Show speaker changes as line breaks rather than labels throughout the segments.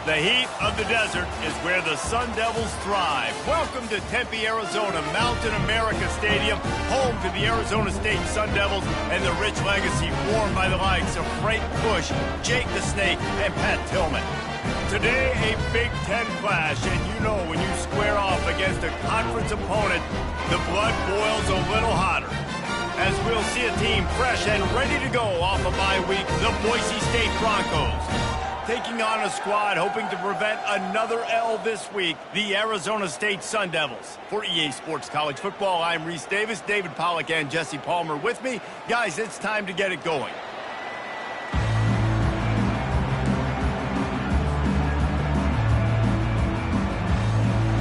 The heat of the desert is where the Sun Devils thrive. Welcome to Tempe, Arizona, Mountain America Stadium, home to the Arizona State Sun Devils and the rich legacy formed by the likes of Frank Bush, Jake the Snake, and Pat Tillman. Today, a Big Ten clash, and you know when you square off against a conference opponent, the blood boils a little hotter. As we'll see a team fresh and ready to go off a bye week, the Boise State Broncos. Taking on a squad hoping to prevent another L this week, the Arizona State Sun Devils. For EA Sports College Football, I'm Reese Davis, David Pollack, and Jesse Palmer with me. Guys, it's time to get it going.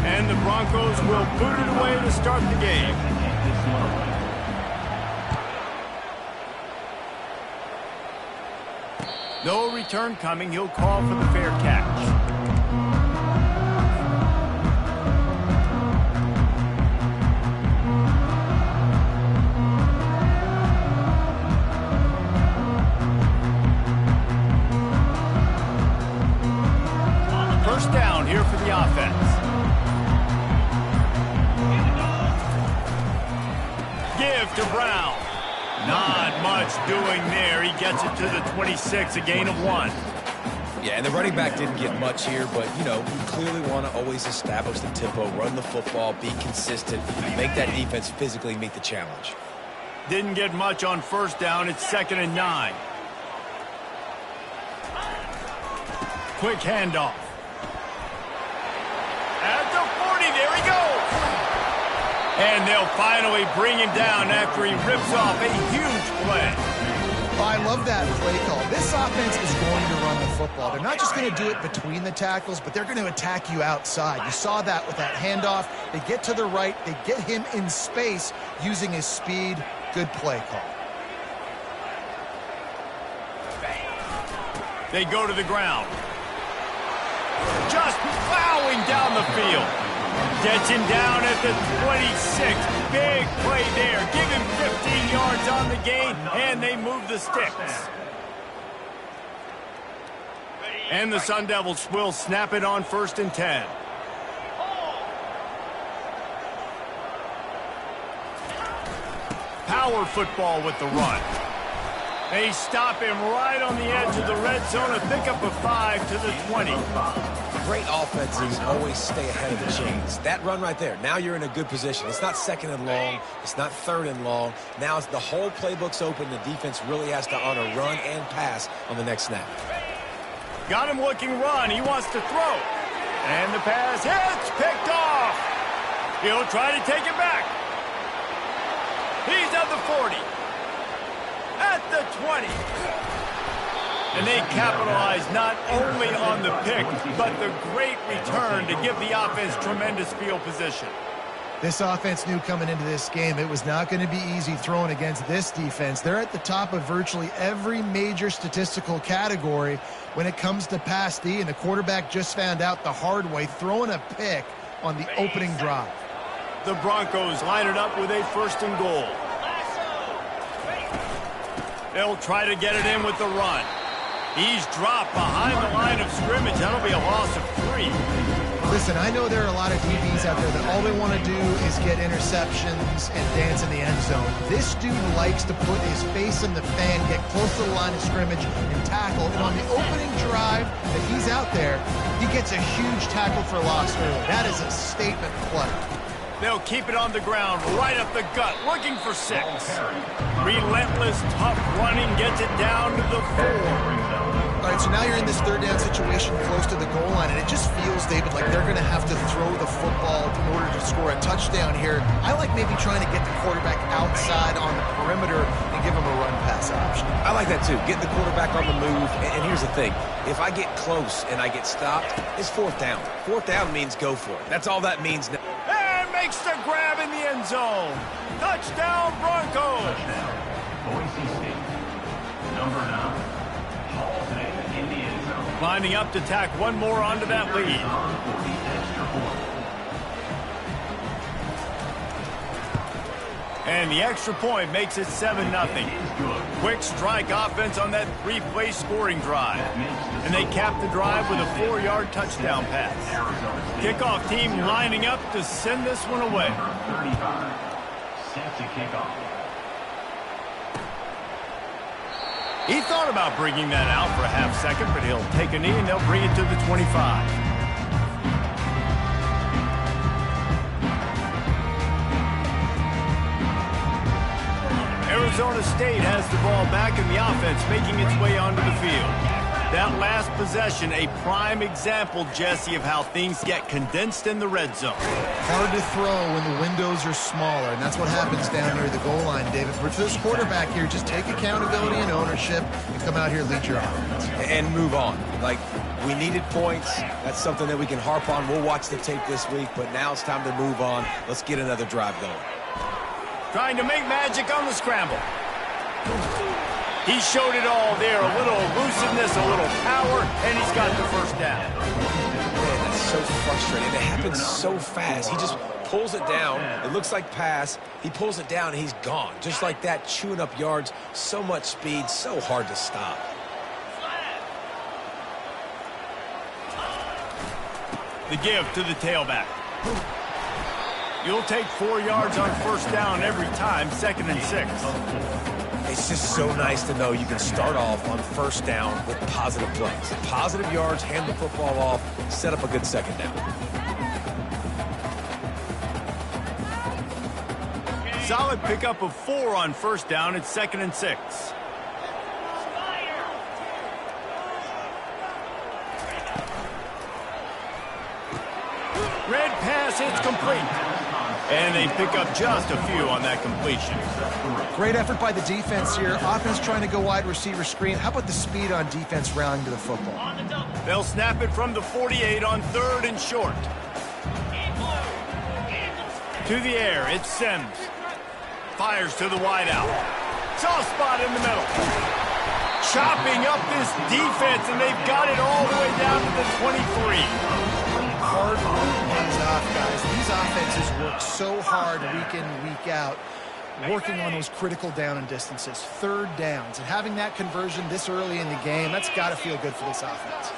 And the Broncos will boot it away to start the game. No return coming. He'll call for the fair catch. First down here for the offense. Give to Brown. Not much doing there. He gets it to the 26, a gain of 1.
Yeah, and the running back didn't get much here, but, you know, you clearly want to always establish the tempo, run the football, be consistent, make that defense physically meet the challenge.
Didn't get much on first down. It's 2nd and 9. Quick handoff. At the 40, there he goes. And they'll finally bring him down after he rips off a huge play.
I love that play call. This offense is going to run the football. They're not just going to do it between the tackles, but they're going to attack you outside. You saw that with that handoff. They get to the right. They get him in space using his speed. Good play call.
They go to the ground. Just plowing down the field. Gets him down at the 26. Big play there. Give him 15 yards on the gain, and they move the sticks. And the Sun Devils will snap it on 1st and 10. Power football with the run. They stop him right on the edge of the red zone, a pickup of 5 to the 20.
Great offenses always stay ahead of the chains. That run right there, now you're in a good position. It's not 2nd and long. It's not 3rd and long. Now it's the whole playbook's open. The defense really has to honor run and pass on the next snap.
Got him looking run. He wants to throw. And the pass hits, picked off. He'll try to take it back. He's at the 40. At the 20. And they capitalize not only on the pick, but the great return to give the offense tremendous field position.
This offense knew coming into this game it was not going to be easy throwing against this defense. They're at the top of virtually every major statistical category when it comes to pass D, and the quarterback just found out the hard way, throwing a pick on the opening drive.
The Broncos line it up with a 1st and goal. They'll try to get it in with the run. He's dropped behind the line of scrimmage. That'll be a loss of 3.
Listen, I know there are a lot of DBs out there that all they want to do is get interceptions and dance in the end zone. This dude likes to put his face in the fan, get close to the line of scrimmage, and tackle. And on the opening drive that he's out there, he gets a huge tackle for loss early. That is a statement play.
They'll keep it on the ground, right up the gut, looking for 6. Relentless, tough running, gets it down to the 4.
All right, so now you're in this 3rd down situation close to the goal line, and it just feels, David, like they're going to have to throw the football in order to score a touchdown here. I like maybe trying to get the quarterback outside on the perimeter and give him a run-pass option.
I like that, too. Getting the quarterback on the move. And here's the thing. If I get close and I get stopped, it's 4th down. 4th down means go for it. That's all that means now.
And makes the grab in the end zone. Touchdown, Broncos.
Boise State, number 9.
Lining up to tack one more onto that lead. And the extra point makes it 7-0. Quick strike offense on that three-play scoring drive. And they cap the drive with a 4-yard touchdown pass. Kickoff team lining up to send this one away.
35, set to kick off.
He thought about bringing that out for a half second, but he'll take a knee and they'll bring it to the 25. Arizona State has the ball back in the offense, making its way onto the field. That last possession, a prime example, Jesse, of how things get condensed in the red zone.
Hard to throw when the windows are smaller, and that's what happens down near the goal line, David. For this quarterback here, just take accountability and ownership and come out here and lead your offense.
And move on. Like, we needed points. That's something that we can harp on. We'll watch the tape this week, but now it's time to move on. Let's get another drive going.
Trying to make magic on the scramble. He showed it all there. A little elusiveness, a little power, and he's got the first down.
Man, that's so frustrating. It happens so fast. He just pulls it down. It looks like pass. He pulls it down, and he's gone. Just like that, chewing up yards. So much speed, so hard to stop.
The give to the tailback. You'll take 4 yards on first down every time, 2nd and 6.
It's just so nice to know you can start off on first down with positive plays. Positive yards, hand the football off, set up a good second down.
Solid pickup of 4 on first down. It's 2nd and 6. Red pass, it's complete. And they pick up just a few on that completion.
Great effort by the defense here. Offense trying to go wide receiver screen. How about the speed on defense rallying to the football?
They'll snap it from the 48 on 3rd and short. To the air, it's Sims. Fires to the wideout. Soft spot in the middle. Chopping up this defense, and they've got it all the way down to the 23.
Hard work hands off, guys. These offenses work so hard week in, week out, working on those critical down and distances, 3rd downs, and having that conversion this early in the game, that's got to feel good for this offense.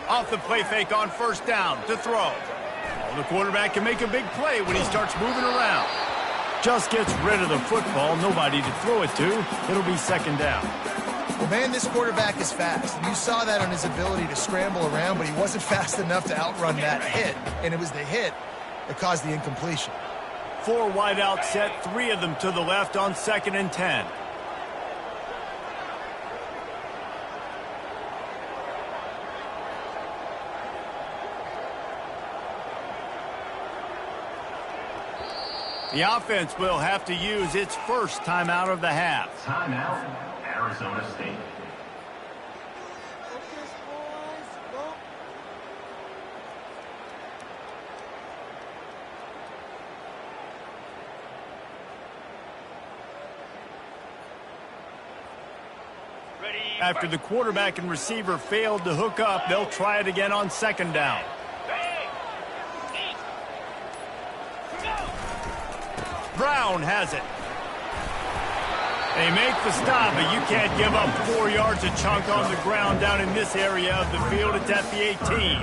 Off the play fake on first down to throw. The quarterback can make a big play when he starts moving around. Just gets rid of the football, nobody to throw it to. It'll be 2nd down.
Well, man, this quarterback is fast. You saw that on his ability to scramble around, but he wasn't fast enough to outrun that hit, and it was the hit that caused the incompletion.
4 wideouts set, 3 of them to the left on 2nd and 10. The offense will have to use its first timeout of the half.
Timeout, Arizona State.
After the quarterback and receiver failed to hook up, they'll try it again on 2nd down. Brown has it. They make the stop, but you can't give up 4 yards a chunk on the ground down in this area of the field. It's at the 18.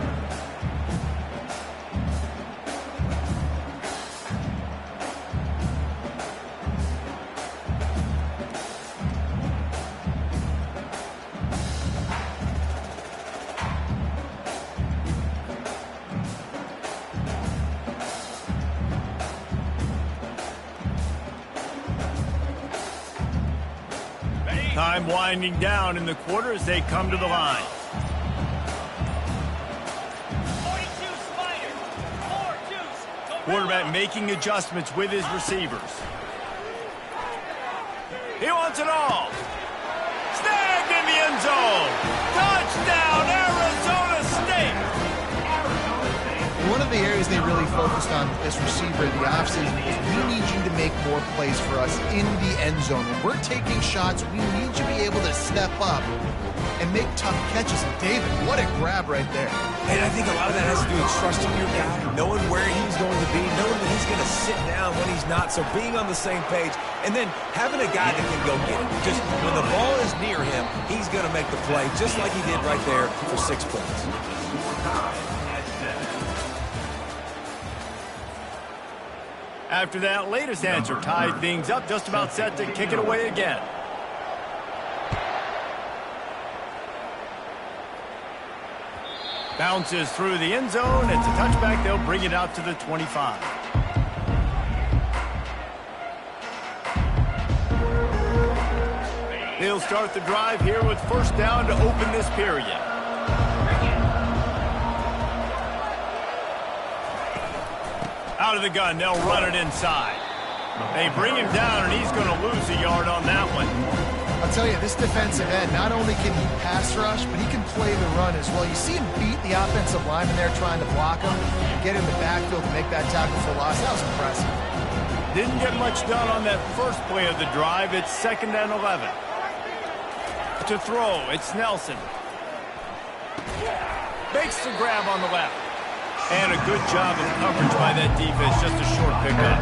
Time winding down in the quarter as they come to the line. Quarterback making adjustments with his receivers. He wants it all. Snagged in the end zone. Touchdown, Arizona State.
one of the areas they really focused on with this receiver in the offseason is we need you to make more plays for us in the end zone. When we're taking shots, we need you to be able to step up and make tough catches. And David, what a grab right there.
And I think a lot of that has to do with trusting your guy, knowing where he's going to be, knowing that he's going to sit down when he's not, so being on the same page, and then having a guy that can go get it. Just when the ball is near him, he's going to make the play, just like he did right there for 6 points.
After that latest answer tied things up, just about set to kick it away again. Bounces through the end zone. It's a touchback. They'll bring it out to the 25. They'll start the drive here with first down to open this period. Out of the gun, they'll run it inside. They bring him down, and he's going to lose a yard on that one.
I'll tell you, this defensive end, not only can he pass rush, but he can play the run as well. You see him beat the offensive lineman there trying to block him, get in the backfield to make that tackle for loss. That was impressive.
Didn't get much done on that first play of the drive. It's 2nd and 11. To throw, it's Nelson. Makes the grab on the left. And a good job of coverage by that defense, just a short pickup.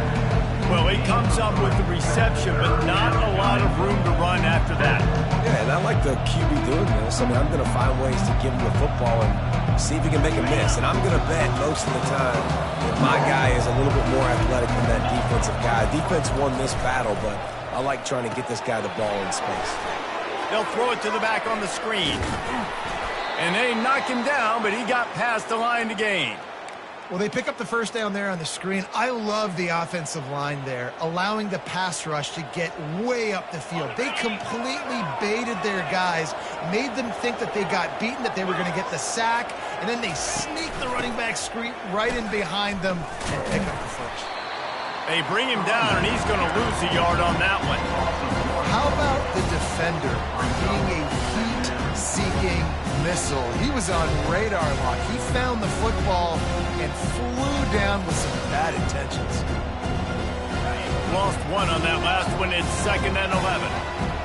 Well, he comes up with the reception, but not a lot of room to run after that.
Yeah, and I like the QB doing this. I mean, I'm going to find ways to give him the football and see if he can make a miss. And I'm going to bet most of the time that my guy is a little bit more athletic than that defensive guy. Defense won this battle, but I like trying to get this guy the ball in space.
They'll throw it to the back on the screen. And they knock him down, but he got past the line to gain.
Well, they pick up the first down there on the screen. I love the offensive line there, allowing the pass rush to get way up the field. They completely baited their guys, made them think that they got beaten, that they were going to get the sack, and then they sneak the running back screen right in behind them and pick up the first.
They bring him down, and he's going to lose a yard on that one.
How about the defender being a heat-seeking missile? He was on radar lock. He found the football and flew down with some bad intentions.
Lost one on that last one. It's 2nd and 11.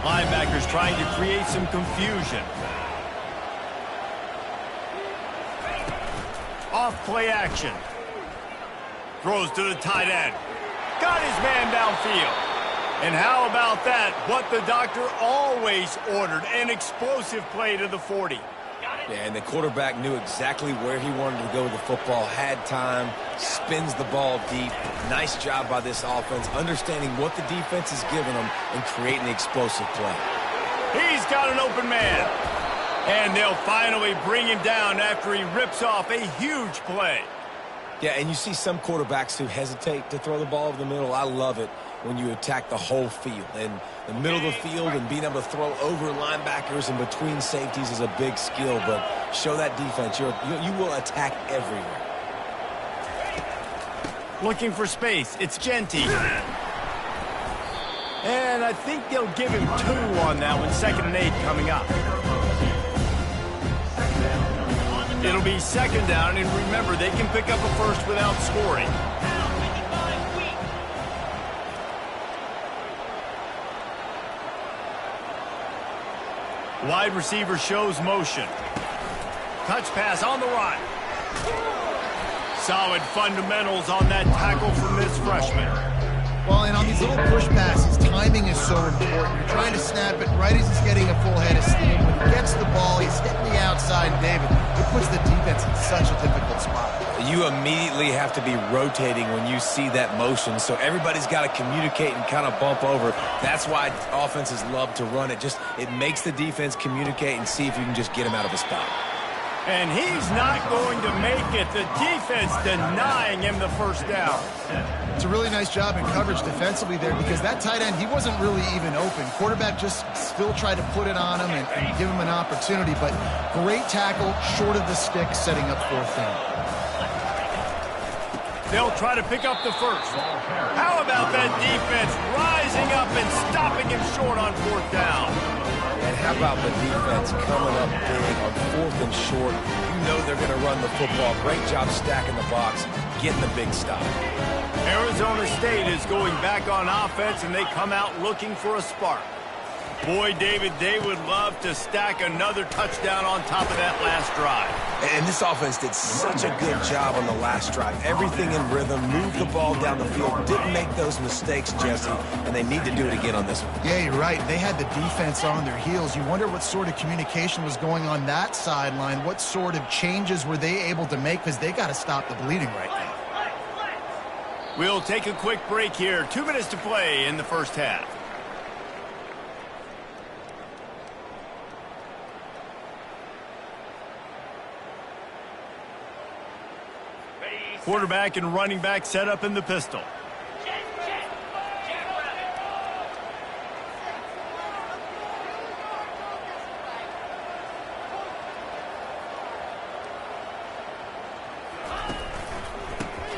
Linebackers trying to create some confusion. Off play action. Throws to the tight end. Got his man downfield. And how about that? What the doctor always ordered, an explosive play to the 40.
Yeah, and the quarterback knew exactly where he wanted to go with the football, had time, spins the ball deep. Nice job by this offense, understanding what the defense is giving them and creating the explosive play.
He's got an open man. And they'll finally bring him down after he rips off a huge play.
Yeah, and you see some quarterbacks who hesitate to throw the ball over the middle. I love it when you attack the whole field. And the middle of the field and being able to throw over linebackers and between safeties is a big skill. But show that defense. You will attack everywhere.
Looking for space. It's Genty. And I think they'll give him 2 on that one. 2nd and 8 coming up. It'll be 2nd down, and remember, they can pick up a first without scoring. Wide receiver shows motion. Touch pass on the run. Solid fundamentals on that tackle from this freshman.
Well, and on these little push passes, timing is so important. You're trying to snap it right as he's getting a full head of steam. When he gets the ball, he's hitting the outside, David. It puts the defense in such a difficult spot.
You immediately have to be rotating when you see that motion, so everybody's got to communicate and kind of bump over. That's why offenses love to run it. It makes the defense communicate and see if you can just get him out of a spot.
And he's not going to make it. The defense denying him the first down.
It's a really nice job in coverage defensively there because that tight end, he wasn't really even open. Quarterback just still tried to put it on him and give him an opportunity, but great tackle, short of the stick, setting up 4th down.
They'll try to pick up the first. How about that defense rising up and stopping him short on 4th down?
And
How about the defense coming up big on 4th and short? You know they're going to run the football. Great job stacking the box, getting the big stop.
Arizona State is going back on offense, and they come out looking for a spark. Boy, David, they would love to stack another touchdown on top of that last drive.
And this offense did such a good job on the last drive. Everything in rhythm, moved the ball down the field, didn't make those mistakes, Jesse, and they need to do it again on this one.
Yeah, you're right. They had the defense on their heels. You wonder what sort of communication was going on that sideline. What sort of changes were they able to make, because they got to stop the bleeding right now.
We'll take a quick break here. 2 minutes to play in the first half. Quarterback and running back set up in the pistol.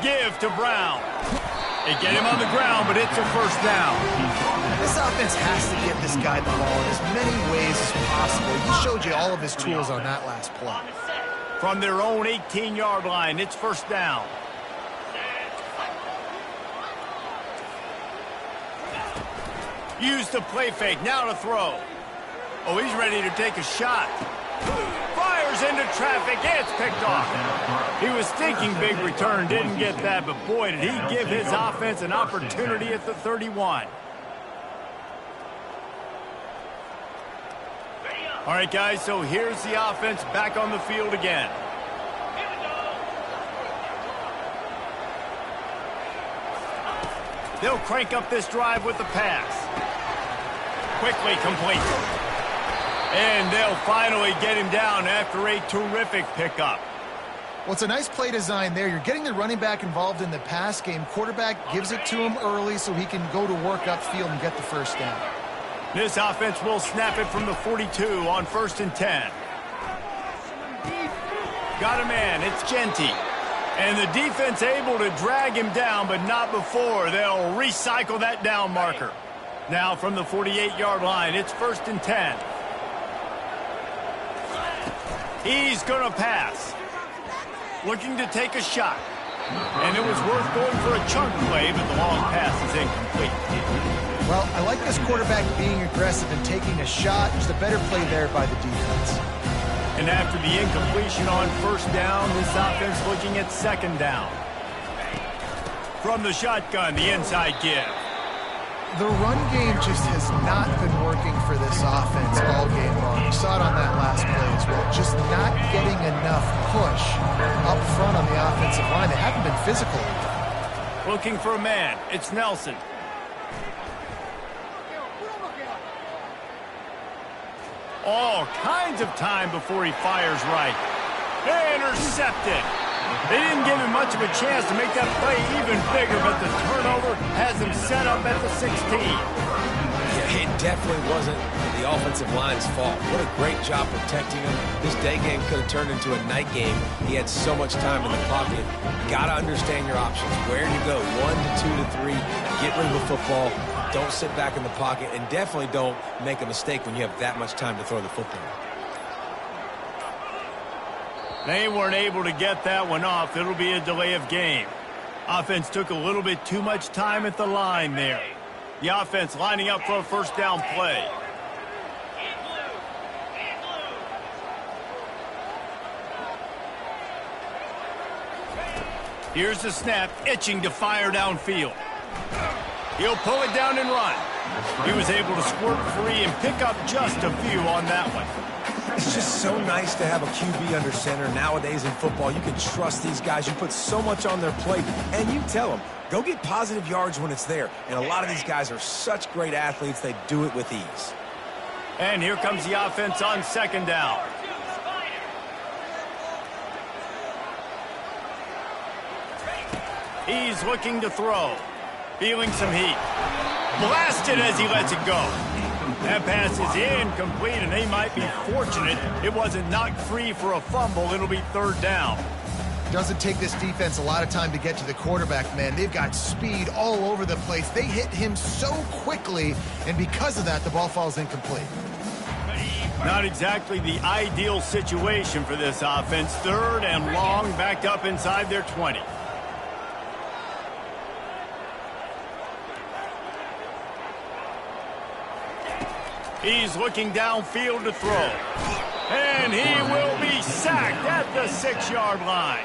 Give to Brown. They get him on the ground, but it's a first down.
This offense has to get this guy the ball in as many ways as possible. He showed you all of his tools on that last play.
From their own 18-yard line, it's first down. Use the play fake, now to throw. Oh, he's ready to take a shot. Fires into traffic, it's picked off. He was thinking big return, didn't get that, but boy, did he give his offense an opportunity at the 31. All right, guys, so here's the offense back on the field again. They'll crank up this drive with the pass. Quickly complete. And they'll finally get him down after a terrific pickup.
Well, it's a nice play design there. You're getting the running back involved in the pass game. Quarterback gives it to him early so he can go to work upfield and get the first down.
This offense will snap it from the 42 on 1st and 10. Got a man, it's Genty. And the defense able to drag him down, but not before. They'll recycle that down marker. Now from the 48-yard line, it's 1st and 10. He's going to pass. Looking to take a shot. And it was worth going for a chunk play, but the long pass is incomplete.
Well, I like this quarterback being aggressive and taking a shot. Just a better play there by the defense.
And after the incompletion on 1st down, this offense looking at 2nd down. From the shotgun, the inside give.
The run game just has not been working for this offense all game long. You saw it on that last play as well. Just not getting enough push up front on the offensive line. They haven't been physical.
Looking for a man. It's Nelson. All kinds of time before he fires right. Intercepted. They didn't give him much of a chance to make that play even bigger, but the turnover has him set up at the 16.
Yeah, it definitely wasn't the offensive line's fault. What a great job protecting him. This day game could have turned into a night game. He had so much time in the pocket. You got to understand your options. Where to go, 1 to 2 to 3. Get rid of the football. Don't sit back in the pocket, and definitely don't make a mistake when you have that much time to throw the football.
They weren't able to get that one off. It'll be a delay of game. Offense took a little bit too much time at the line there. The offense lining up for a 1st down play. Here's the snap, itching to fire downfield. He'll pull it down and run. He was able to squirt free and pick up just a few on that one.
It's just so nice to have a QB under center. Nowadays in football, you can trust these guys. You put so much on their plate, and you tell them, go get positive yards when it's there. And a lot of these guys are such great athletes, they do it with ease.
And here comes the offense on 2nd down. He's looking to throw. Feeling some heat. Blasted as he lets it go. That pass is incomplete, and they might be fortunate it wasn't knocked free for a fumble. It'll be 3rd down.
Doesn't take this defense a lot of time to get to the quarterback, man. They've got speed all over the place. They hit him so quickly, and because of that, the ball falls incomplete.
Not exactly the ideal situation for this offense. 3rd and long, backed up inside their 20. He's looking downfield to throw. And he will be sacked at the 6-yard line.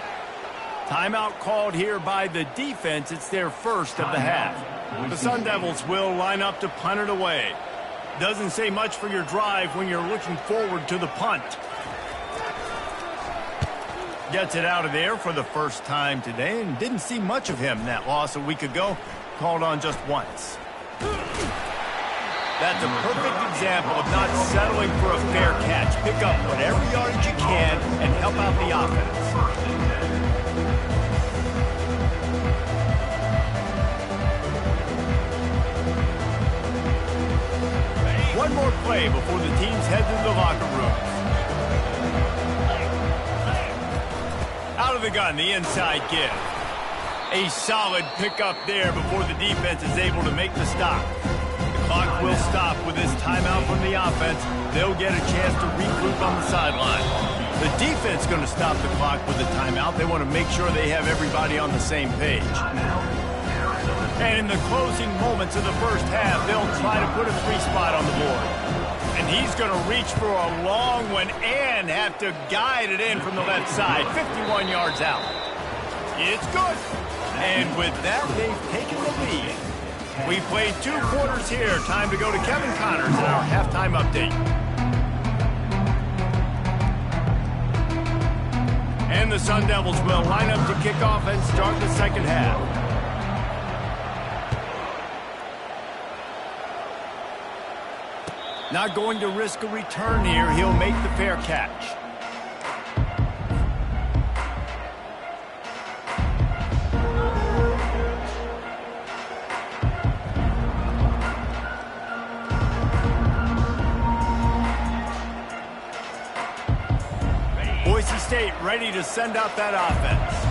Timeout called here by the defense. It's their first of the half. The Sun Devils will line up to punt it away. Doesn't say much for your drive when you're looking forward to the punt. Gets it out of there for the first time today and didn't see much of him. That loss a week ago, called on just once. That's a perfect example of not settling for a fair catch. Pick up whatever yardage you can and help out the offense. One more play before the teams head to the locker room. Out of the gun, the inside give. A solid pickup there before the defense is able to make the stop. The clock will stop with this timeout from the offense. They'll get a chance to regroup on the sideline. The defense is going to stop the clock with the timeout. They want to make sure they have everybody on the same page. And in the closing moments of the first half, they'll try to put a 3-spot on the board. And he's going to reach for a long one and have to guide it in from the left side. 51 yards out. It's good. And with that, they've taken the lead. We played 2 quarters here. Time to go to Kevin Connors in our halftime update. And the Sun Devils will line up to kick off and start the second half. Not going to risk a return here. He'll make the fair catch. Boise State ready to send out that offense.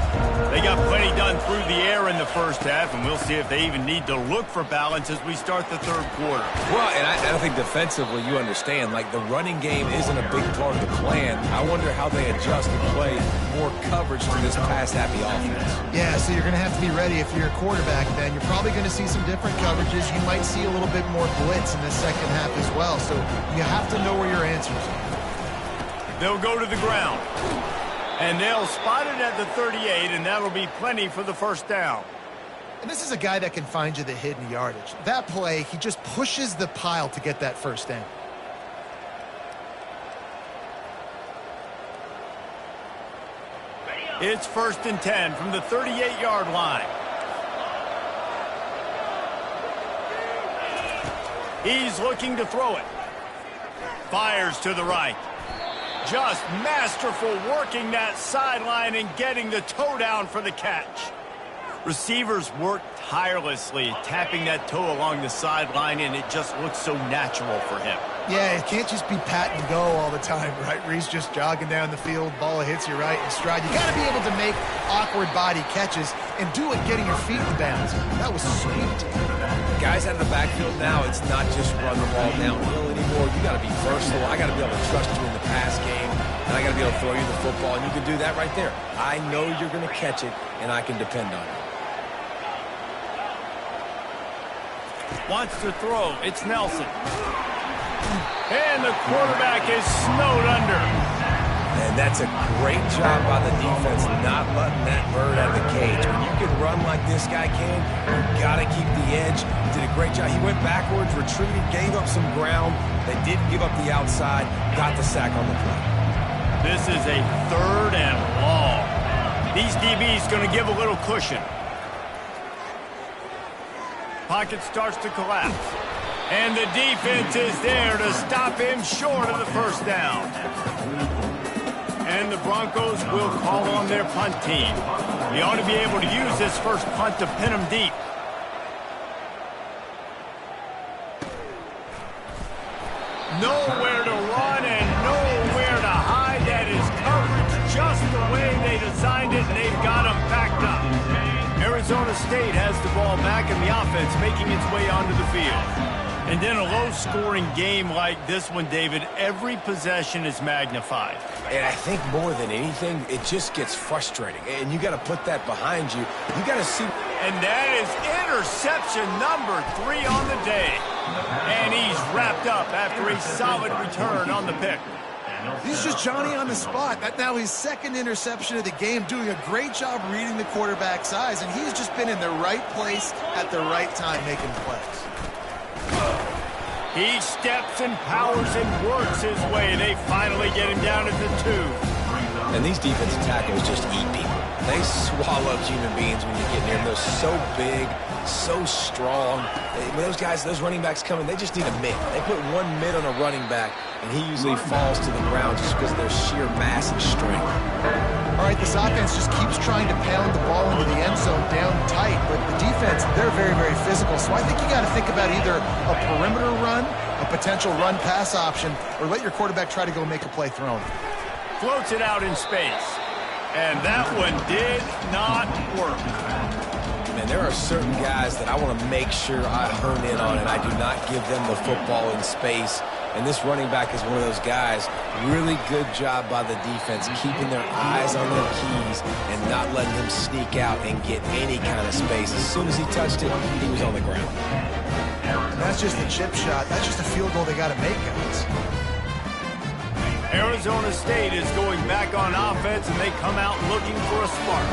They got plenty done through the air in the first half, and we'll see if they even need to look for balance as we start the third quarter.
Well, and I think defensively, you understand, like the running game isn't a big part of the plan. I wonder how they adjust and play more coverage to this pass-happy offense.
Yeah, so you're going to have to be ready if you're a quarterback then. You're probably going to see some different coverages. You might see a little bit more blitz in the second half as well, so you have to know where your answers are.
They'll go to the ground. And they'll spot it at the 38, and that'll be plenty for the first down.
And this is a guy that can find you the hidden yardage. That play, he just pushes the pile to get that first down.
It's 1st and 10 from the 38-yard line. He's looking to throw it. Fires to the right. Just masterful working that sideline and getting the toe down for the catch. Receivers work tirelessly, tapping that toe along the sideline, and it just looks so natural for him.
Yeah, it can't just be pat and go all the time, right? Reese just jogging down the field, ball hits you right in stride. You got to be able to make awkward body catches and do it getting your feet in bounds. That was sweet.
Guys out of the backfield now, it's not just run the ball downhill anymore. You got to be versatile. I got to be able to trust you in the pass game, and I got to be able to throw you the football, and you can do that right there. I know you're going to catch it, and I can depend on it.
Wants to throw. It's Nelson. And the quarterback is snowed under.
And that's a great job by the defense, not letting that bird out of the cage. When you can run like this guy can, you got to keep the edge. Did a great job. He went backwards, retreated, gave up some ground. They didn't give up the outside, got the sack on the play.
This is a 3rd and long. These DBs going to give a little cushion. Pocket starts to collapse. And the defense is there to stop him short of the first down. And the Broncos will call on their punt team. They ought to be able to use this first punt to pin them deep. Nowhere to run and nowhere to hide. That is coverage just the way they designed it, and they've got them packed up. Arizona State has the ball back, and the offense making its way onto the field. And in a low-scoring game like this one, David, every possession is magnified.
And I think more than anything, it just gets frustrating. And you got to put that behind you. You got to see.
And that is interception number 3 on the day. And he's wrapped up after a solid return on the pick.
He's just Johnny on the spot. That now his second interception of the game, doing a great job reading the quarterback's eyes, and he's just been in the right place at the right time making plays.
He steps and powers and works his way. They finally get him down at the 2.
And these defensive tackles just eat people. They swallow human beings when you get near them. They're so big, so strong. When those guys, those running backs come in, they just need a mid. They put one mid on a running back, and he usually falls to the ground just because of their sheer mass and strength.
All right, this offense just keeps trying to pound the ball into the end zone down tight, but the defense, they're very, very physical. So I think you got to think about either a perimeter run, a potential run-pass option, or let your quarterback try to go make a play thrown.
Floats it out in space. And that one did not work.
Man, there are certain guys that I want to make sure I hone in on, and I do not give them the football in space. And this running back is one of those guys. Really good job by the defense, keeping their eyes on their keys and not letting him sneak out and get any kind of space. As soon as he touched it, he was on the ground.
That's just a chip shot. That's just a field goal they got to make, guys.
Arizona State is going back on offense, and they come out looking for a spark.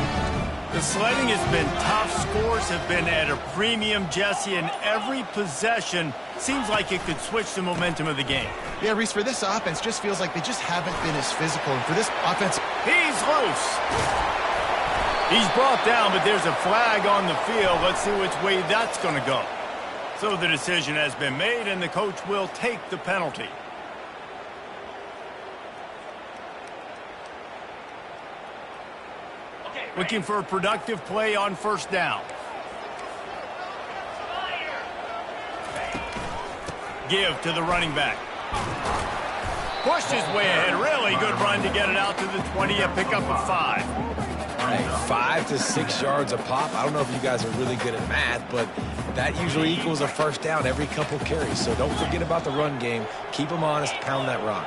The sledding has been tough. Scores have been at a premium, Jesse, and every possession seems like it could switch the momentum of the game.
Yeah, Reese, for this offense, just feels like they just haven't been as physical. And for this offense,
he's loose. He's brought down, but there's a flag on the field. Let's see which way that's going to go. So the decision has been made, and the coach will take the penalty. Looking for a productive play on first down. Give to the running back. Pushed his way ahead. Really good run to get it out to the 20. A pickup of 5.
Hey, 5 to 6 yards a pop. I don't know if you guys are really good at math, but that usually equals a first down every couple carries. So don't forget about the run game. Keep them honest. Pound that rock.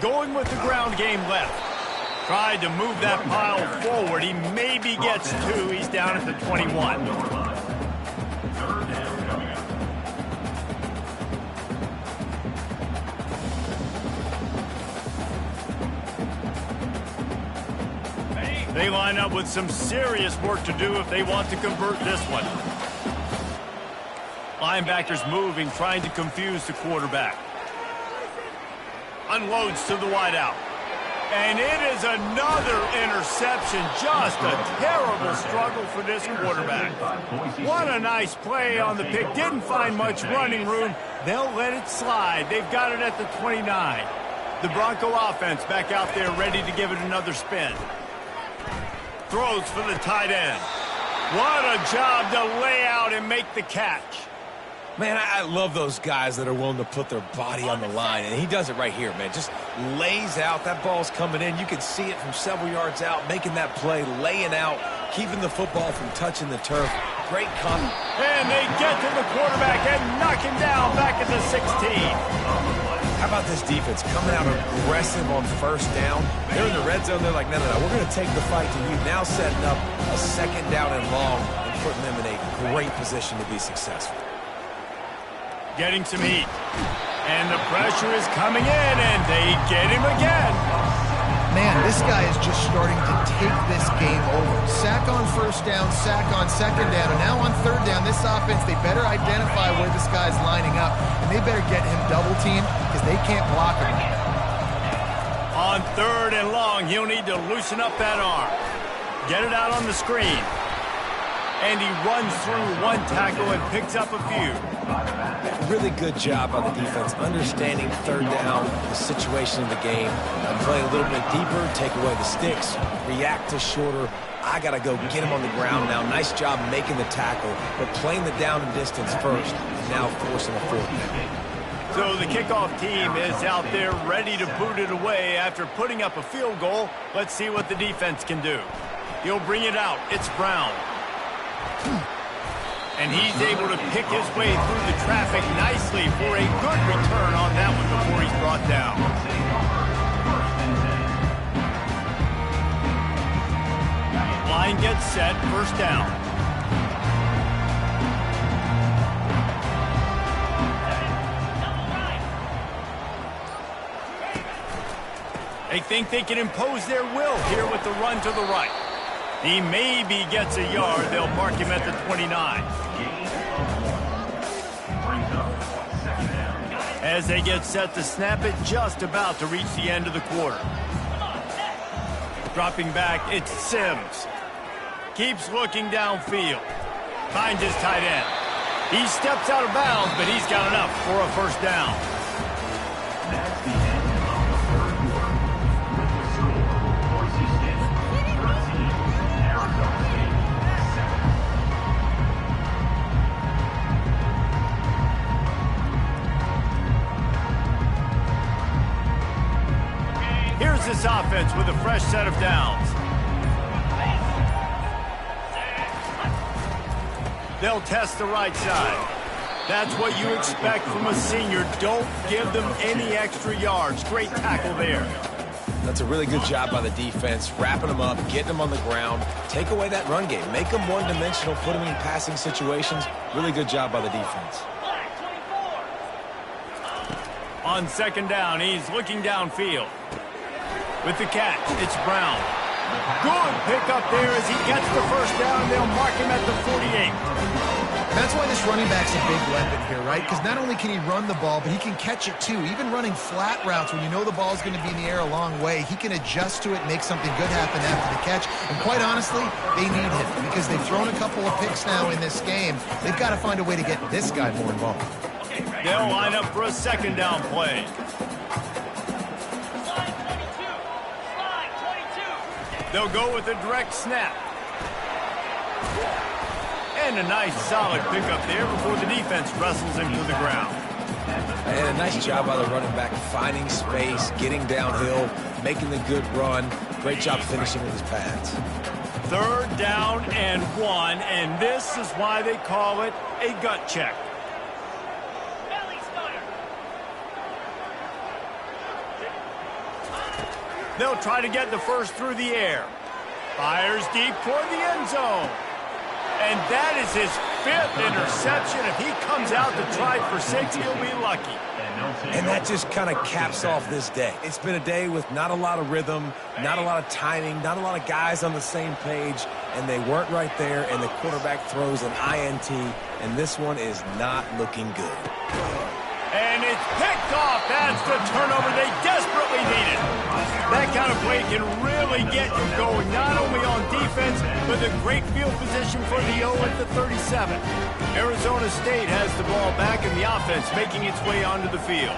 Going with the ground game left. Tried to move that pile forward. He maybe gets 2. He's down at the 21. They line up with some serious work to do if they want to convert this one. Linebackers moving, trying to confuse the quarterback. Unloads to the wideout. And it is another interception. Just a terrible struggle for this quarterback. What a nice play on the pick. Didn't find much running room. They'll let it slide. They've got it at the 29. The Bronco offense back out there ready to give it another spin. Throws for the tight end. What a job to lay out and make the catch.
Man, I love those guys that are willing to put their body on the line, and he does it right here, man. Just lays out. That ball's coming in. You can see it from several yards out, making that play, laying out, keeping the football from touching the turf. Great contact.
And they get to the quarterback and knock him down back at the 16.
How about this defense coming out aggressive on first down? They're in the red zone. They're like, no, we're going to take the fight to you. Now setting up a second down and long and putting them in a great position to be successful.
Getting some heat. And the pressure is coming in, and they get him again.
Man, this guy is just starting to take this game over. Sack on first down, sack on second down, and now on third down, this offense, they better identify where this guy's lining up, and they better get him double-teamed because they can't block him.
On third and long, he'll need to loosen up that arm. Get it out on the screen. And he runs through one tackle and picks up a few.
Really good job by the defense, understanding third down, the situation of the game, and play a little bit deeper, take away the sticks, react to shorter. I got to go get him on the ground now. Nice job making the tackle, but playing the down and distance first, and now forcing a fourth down.
So the kickoff team is out there ready to boot it away after putting up a field goal. Let's see what the defense can do. He'll bring it out. It's Brown. And he's able to pick his way through the traffic nicely for a good return on that one before he's brought down. Line gets set, first down. They think they can impose their will here with the run to the right. He maybe gets a yard. They'll mark him at the 29. As they get set to snap it, just about to reach the end of the quarter. Dropping back, it's Sims. Keeps looking downfield. Finds his tight end. He steps out of bounds, but he's got enough for a first down.
That's the end of the third quarter. With the score, Boise State 13, Arizona State 7.
Here's this offense with a fresh set of downs. They'll test the right side. That's what you expect from a senior. Don't give them any extra yards. Great tackle there.
That's a really good job by the defense, wrapping them up, getting them on the ground. Take away that run game. Make them one-dimensional, put them in passing situations. Really good job by the defense.
On second down, he's looking downfield. With the catch, it's Brown. Good pickup there as he gets the first down. They'll mark him at the 48.
That's why this running back's a big weapon here, right? Because not only can he run the ball, but he can catch it too. Even running flat routes when you know the ball's going to be in the air a long way, he can adjust to it, make something good happen after the catch. And quite honestly, they need him because they've thrown a couple of picks now in this game. They've got to find a way to get this guy more involved.
They'll line up for a second down play. They'll go with a direct snap. And a nice solid pickup there before the defense wrestles him to the ground.
And a nice job by the running back, finding space, getting downhill, making the good run. Great job finishing with his pads.
Third down and 1, and this is why they call it a gut check. They'll try to get the first through the air. Fires deep toward the end zone. And that is his 5th interception. If he comes out to try for 6, he'll be lucky.
And that just kind of caps off this day. It's been a day with not a lot of rhythm, not a lot of timing, not a lot of guys on the same page, and they weren't right there, and the quarterback throws an INT, and this one is not looking good.
And it's picked off. That's the turnover they desperately needed. That kind of play can really get you going, not only on defense, but the great field position for the O at the 37. Arizona State has the ball back in the offense, making its way onto the field.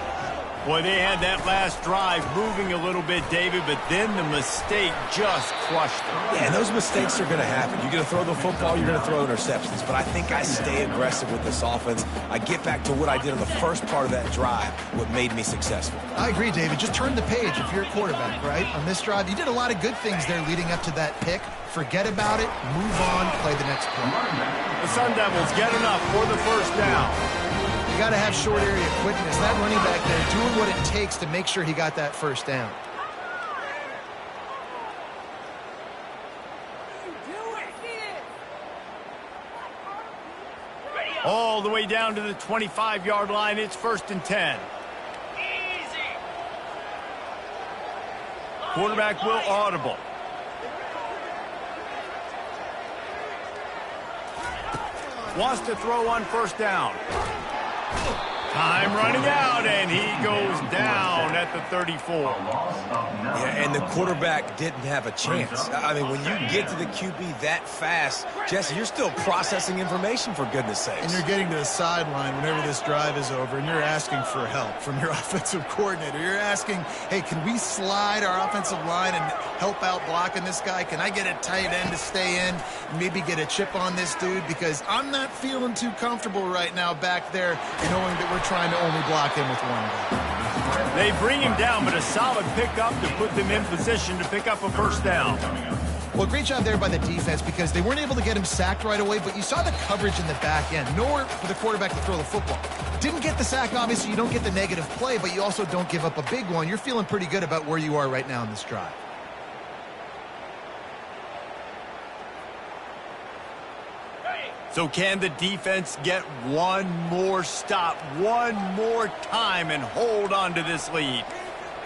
Boy, they had that last drive moving a little bit, David, but then the mistake just crushed them.
Yeah, and those mistakes are going to happen. You're going to throw the football, you're going to throw interceptions. But I think I stay aggressive with this offense. I get back to what I did on the first part of that drive, what made me successful.
I agree, David. Just turn the page if you're a quarterback, right? On this drive, you did a lot of good things there leading up to that pick. Forget about it, move on, play the next play.
The Sun Devils get enough for the first down.
You got to have short area quickness. That running back there doing what it takes to make sure he got that first down.
All the way down to the 25-yard line. It's 1st and 10. Quarterback will audible. Wants to throw on first down. Time running out, and he goes down at the 34.
Yeah, and the quarterback didn't have a chance. I mean, when you get to the QB that fast, Jesse, you're still processing information, for goodness sakes.
And you're getting to the sideline whenever this drive is over, and you're asking for help from your offensive coordinator. You're asking, hey, can we slide our offensive line and help out blocking this guy? Can I get a tight end to stay in, maybe get a chip on this dude? Because I'm not feeling too comfortable right now back there knowing that we're trying to only block him with one guy.
They bring him down, but a solid pickup to put them in position to pick up a first down.
Well, great job there by the defense because they weren't able to get him sacked right away, but you saw the coverage in the back end. Nowhere for the quarterback to throw the football. Didn't get the sack, obviously. You don't get the negative play, but you also don't give up a big one. You're feeling pretty good about where you are right now in this drive.
So can the defense get one more stop, one more time, and hold on to this lead?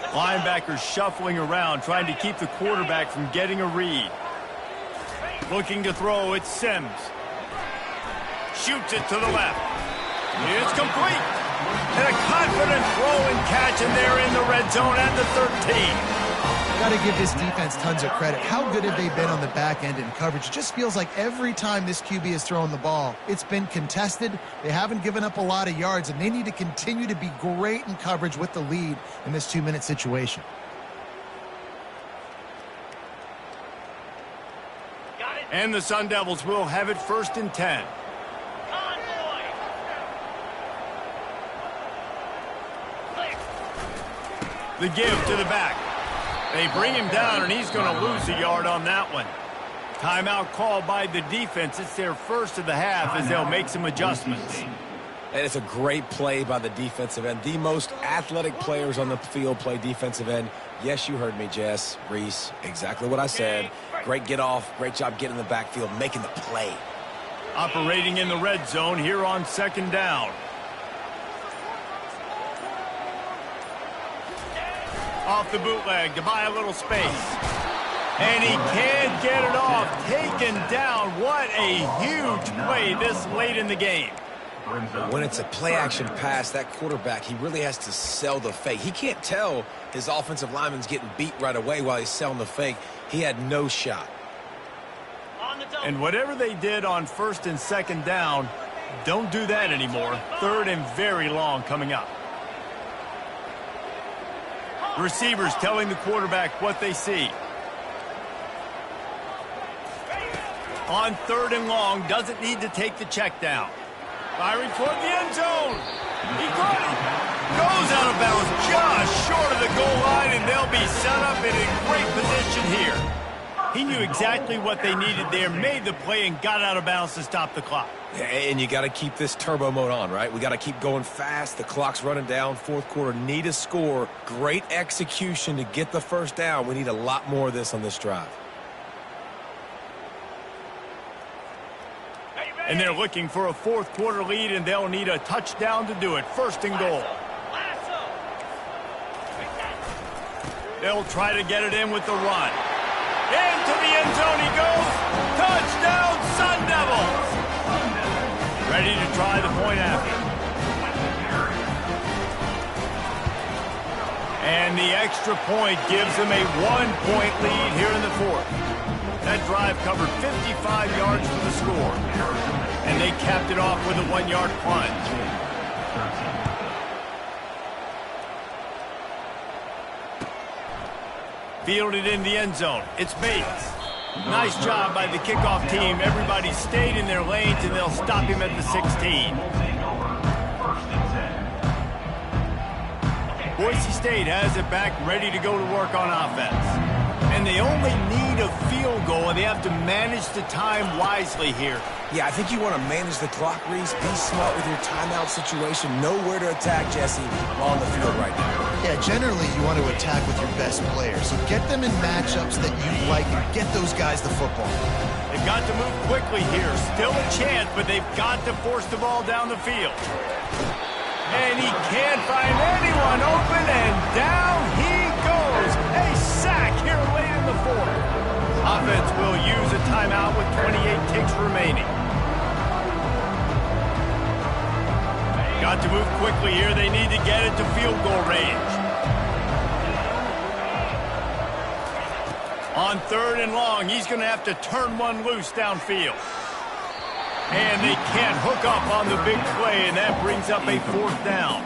Linebackers shuffling around, trying to keep the quarterback from getting a read. Looking to throw, it's Sims. Shoots it to the left. It's complete. And a confident throw and catch, and they're in the red zone at the 13.
Got to give this defense tons of credit. How good have they been on the back end in coverage? It just feels like every time this QB has thrown the ball, it's been contested. They haven't given up a lot of yards, and they need to continue to be great in coverage with the lead in this 2-minute situation.
And the Sun Devils will have it 1st and 10. The give to the back. They bring him down, and he's going to lose a yard on that one. Timeout called by the defense. It's their first of the half as they'll make some adjustments.
And it's a great play by the defensive end. The most athletic players on the field play defensive end. Yes, you heard me, Jess, Reese. Exactly what I said. Great get off. Great job getting in the backfield, making the play.
Operating in the red zone here on 2nd down. Off the bootleg to buy a little space. And he can't get it off. Taken down. What a huge play this late in the game.
When it's a play-action pass, that quarterback, he really has to sell the fake. He can't tell his offensive lineman's getting beat right away while he's selling the fake. He had no shot.
And whatever they did on 1st and 2nd down, don't do that anymore. 3rd and very long coming up. Receivers telling the quarterback what they see. On 3rd and long, doesn't need to take the check down. Firing toward the end zone. He caught it. Goes out of bounds just short of the goal line, and they'll be set up in a great position here. He knew exactly what they needed there, made the play, and got out of bounds to stop the clock.
And you got to keep this turbo mode on, right? We got to keep going fast. The clock's running down. 4th quarter, need a score. Great execution to get the 1st down. We need a lot more of this on this drive.
And they're looking for a 4th quarter lead, and they'll need a touchdown to do it. 1st and goal. They'll try to get it in with the run. Into the end zone he goes. Touchdown, Sun Devils. Ready to try the point after. And the extra point gives them a 1-point lead here in the 4th. That drive covered 55 yards for the score. And they capped it off with a 1-yard plunge. Fielded in the end zone. It's Bates. Nice job by the kickoff team. Everybody stayed in their lanes, and they'll stop him at the 16. Boise State has it back, ready to go to work on offense. And they only need a field goal, and they have to manage the time wisely here.
Yeah, I think you want to manage the clock, Reese. Be smart with your timeout situation. Know where to attack, Jesse, on the field right now.
Yeah, generally you want to attack with your best players. So get them in matchups that you like and get those guys the football.
They've got to move quickly here. Still a chance, but they've got to force the ball down the field. And he can't find anyone open, and down he goes. A sack here late in the 4th. Offense will use a timeout with 28 ticks remaining. Got to move quickly here. They need to get it to field goal range. On 3rd and long, he's going to have to turn one loose downfield. And they can't hook up on the big play, and that brings up a 4th down.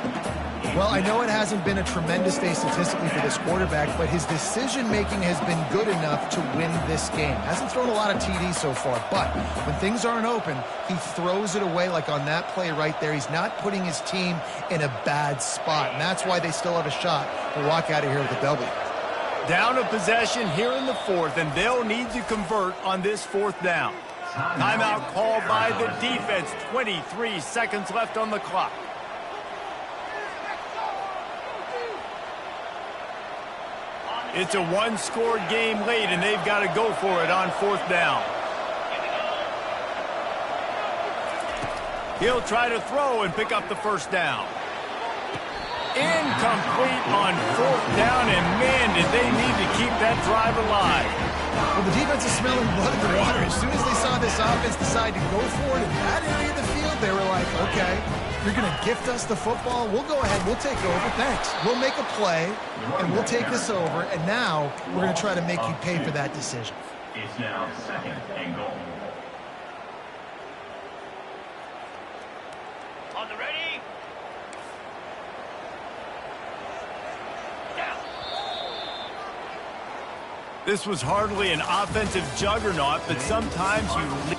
Well, I know it hasn't been a tremendous day statistically for this quarterback, but his decision-making has been good enough to win this game. Hasn't thrown a lot of TDs so far, but when things aren't open, he throws it away like on that play right there. He's not putting his team in a bad spot, and that's why they still have a shot to walk out of here with a W.
Down a possession here in the fourth, and they'll need to convert on this fourth down. Timeout called by the defense. 23 seconds left on the clock. It's a one-score game late, and they've got to go for it on fourth down. He'll try to throw and pick up the first down. Incomplete on fourth down, and man, did they need to keep that drive alive.
Well, the defense is smelling blood in the water. As soon as they saw this offense decide to go for it in that area of the field, they were like, okay, you're going to gift us the football. We'll go ahead. We'll take over. Thanks. We'll make a play, and we'll take this over. And now we're going to try to make you pay for that decision.
It's now 2nd and goal.
On the ready? Down. This was hardly an offensive juggernaut, but sometimes you